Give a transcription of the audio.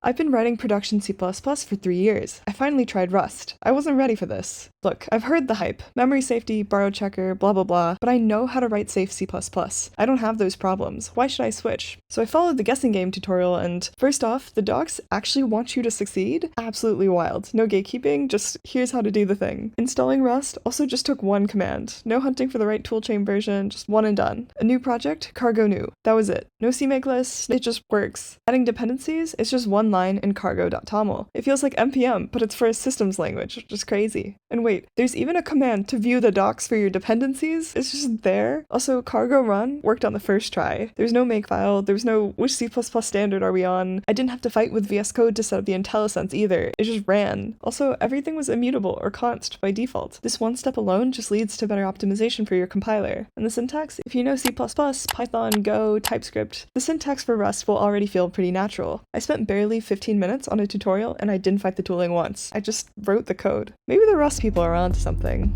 I've been writing production C++ for 3 years. I finally tried Rust. I wasn't ready for this. Look, I've heard the hype. Memory safety, borrow checker, blah blah blah, but I know how to write safe C++. I don't have those problems. Why should I switch? So I followed the guessing game tutorial and first off, the docs actually want you to succeed? Absolutely wild. No gatekeeping, just here's how to do the thing. Installing Rust also just took one command. No hunting for the right toolchain version, just one and done. A new project, cargo new. That was it. No CMake list, it just works. Adding dependencies, it's just one line in cargo.toml. It feels like npm, but it's for a systems language, which is crazy. And wait, there's even a command to view the docs for your dependencies? It's just there. Also, cargo run worked on the first try. There's no makefile, there's no which C++ standard are we on. I didn't have to fight with VS Code to set up the IntelliSense either. It just ran. Also, everything was immutable or const by default. This one step alone just leads to better optimization for your compiler. And the syntax, if you know C++, Python, Go, TypeScript, the syntax for Rust will already feel pretty natural. I spent barely 15 minutes on a tutorial and I didn't fight the tooling once. I just wrote the code. Maybe the Rust people are onto something.